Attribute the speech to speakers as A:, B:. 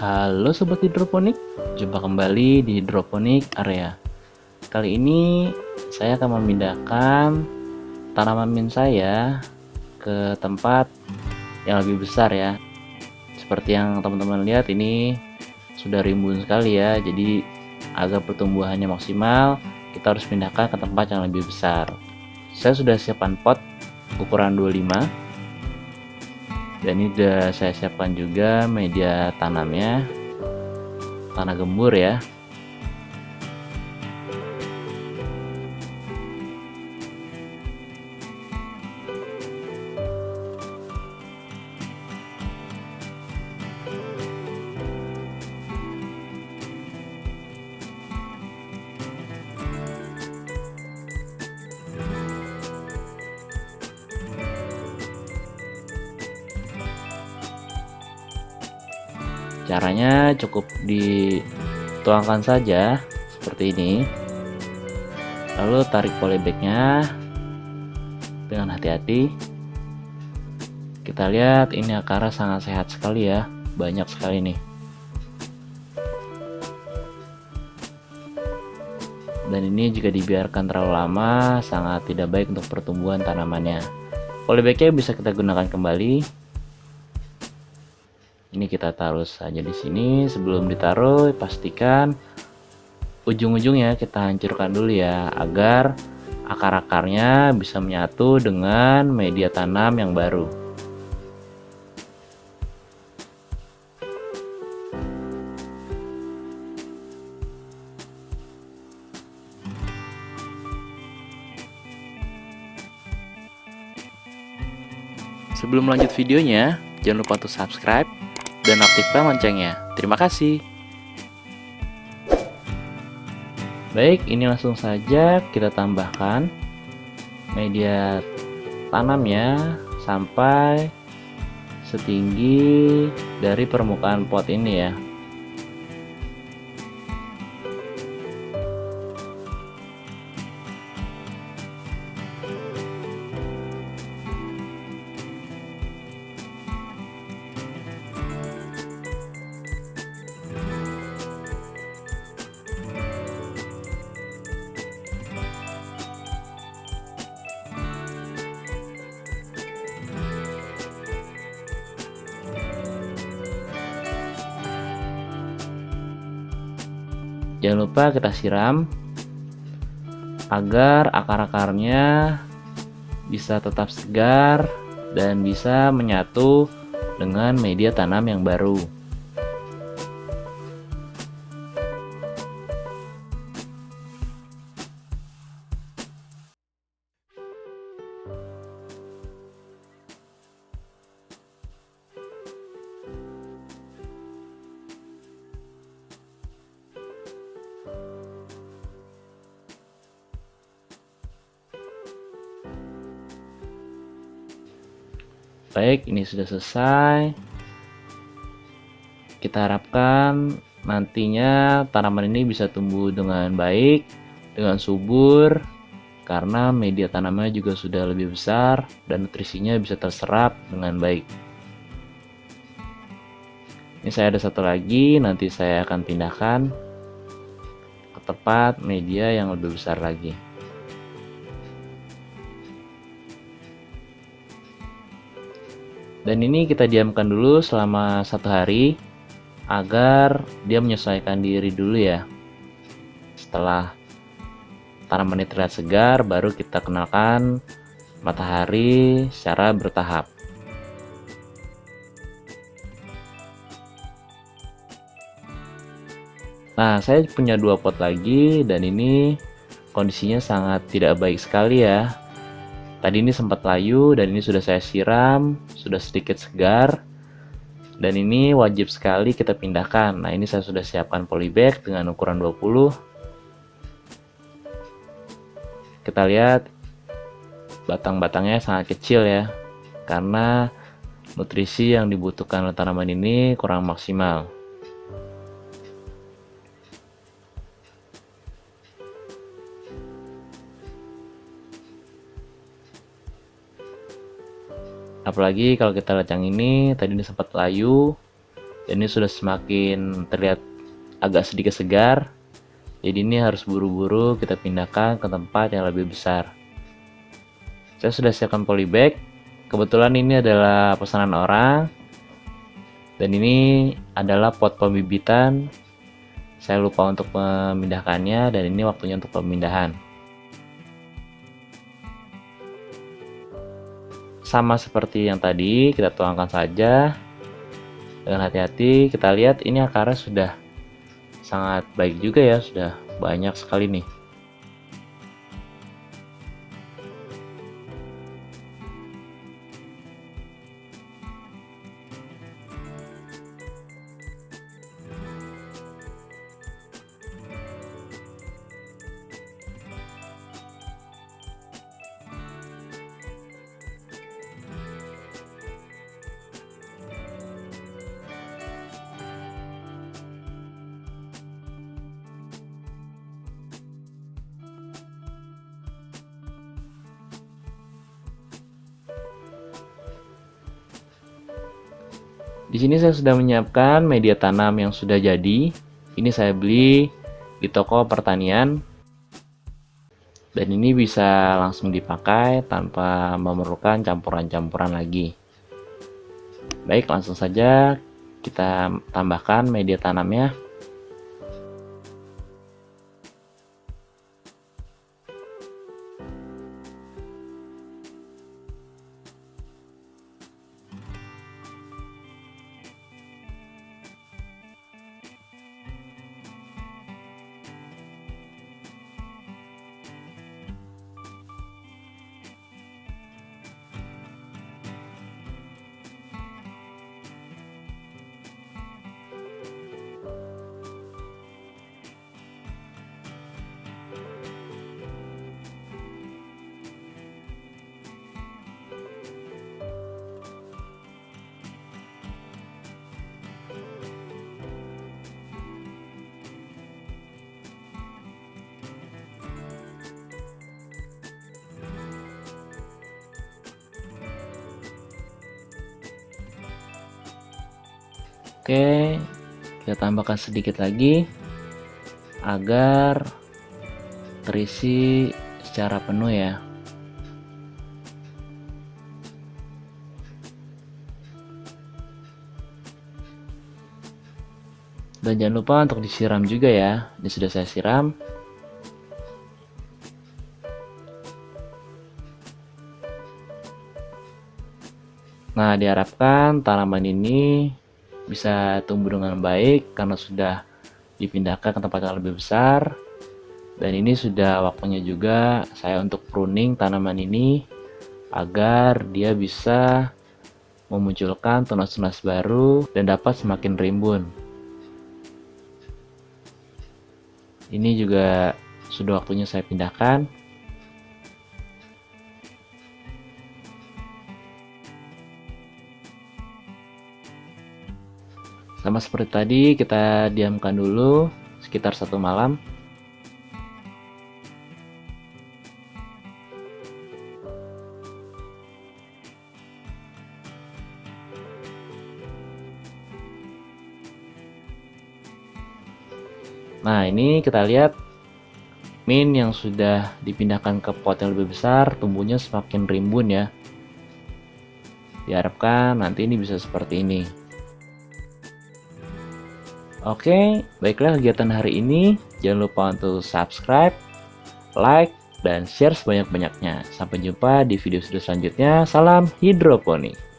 A: Halo Sobat Hidroponik, jumpa kembali di Hidroponik Area. Kali ini saya akan memindahkan tanaman mint saya ke tempat yang lebih besar ya. Seperti yang teman-teman lihat, ini sudah rimbun sekali ya, jadi agar pertumbuhannya maksimal kita harus pindahkan ke tempat yang lebih besar. Saya sudah siapkan pot ukuran 25, dan ini sudah saya siapkan juga media tanamnya, tanah gembur ya. Caranya cukup dituangkan saja seperti ini, lalu tarik polybagnya dengan hati-hati. Kita lihat ini akarnya sangat sehat sekali ya, banyak sekali nih. Dan ini jika dibiarkan terlalu lama sangat tidak baik untuk pertumbuhan tanamannya. Polybagnya bisa kita gunakan kembali. Ini kita taruh saja di sini. Sebelum ditaruh, pastikan ujung-ujungnya kita hancurkan dulu ya, agar akar-akarnya bisa menyatu dengan media tanam yang baru. Sebelum lanjut videonya, jangan lupa untuk subscribe dan aktifkan loncengnya. Terima kasih. Baik, ini langsung saja kita tambahkan media tanamnya sampai setinggi dari permukaan pot ini ya. Jangan lupa kita siram agar akar-akarnya bisa tetap segar dan bisa menyatu dengan media tanam yang baru. Baik, ini sudah selesai. Kita harapkan nantinya tanaman ini bisa tumbuh dengan baik, dengan subur, karena media tanamnya juga sudah lebih besar dan nutrisinya bisa terserap dengan baik. Ini saya ada satu lagi, nanti saya akan pindahkan ke tempat media yang lebih besar lagi. Dan ini kita diamkan dulu selama 1 hari agar dia menyesuaikan diri dulu ya. Setelah tanaman ini terlihat segar, baru kita kenalkan matahari secara bertahap. Nah, saya punya 2 pot lagi dan ini kondisinya sangat tidak baik sekali ya. Tadi ini sempat layu dan ini sudah saya siram, sudah sedikit segar. Dan ini wajib sekali kita pindahkan. Nah, ini saya sudah siapkan polybag dengan ukuran 20. Kita lihat batang-batangnya sangat kecil ya, karena nutrisi yang dibutuhkan oleh tanaman ini kurang maksimal. Apalagi kalau kita lihat yang ini, tadi ini sempat layu, Dan ini sudah semakin terlihat agak sedikit segar. Jadi ini harus buru-buru kita pindahkan ke tempat yang lebih besar. Saya sudah siapkan polybag. Kebetulan ini adalah pesanan orang. Dan ini adalah pot pembibitan. Saya lupa untuk memindahkannya dan ini waktunya untuk pemindahan. Sama seperti yang tadi, kita tuangkan saja dengan hati-hati. Kita lihat ini akarnya sudah sangat baik juga ya, sudah banyak sekali nih. Di sini saya sudah menyiapkan media tanam yang sudah jadi. Ini saya beli di toko pertanian. Dan ini bisa langsung dipakai tanpa memerlukan campuran-campuran lagi. Baik, langsung saja kita tambahkan media tanamnya. Oke, kita tambahkan sedikit lagi agar terisi secara penuh ya. Dan jangan lupa untuk disiram juga ya. Ini sudah saya siram. Nah, diharapkan tanaman ini bisa tumbuh dengan baik karena sudah dipindahkan ke tempat yang lebih besar. Dan ini sudah waktunya juga saya untuk pruning tanaman ini agar dia bisa memunculkan tunas-tunas baru dan dapat semakin rimbun. Ini juga sudah waktunya saya pindahkan. Sama seperti tadi, kita diamkan dulu sekitar 1 malam. Nah, ini kita lihat mint yang sudah dipindahkan ke pot yang lebih besar, tumbuhnya semakin rimbun ya. Diharapkan nanti ini bisa seperti ini. Oke, baiklah kegiatan hari ini. Jangan lupa untuk subscribe, like, dan share sebanyak-banyaknya. Sampai jumpa di video selanjutnya. Salam hidroponik.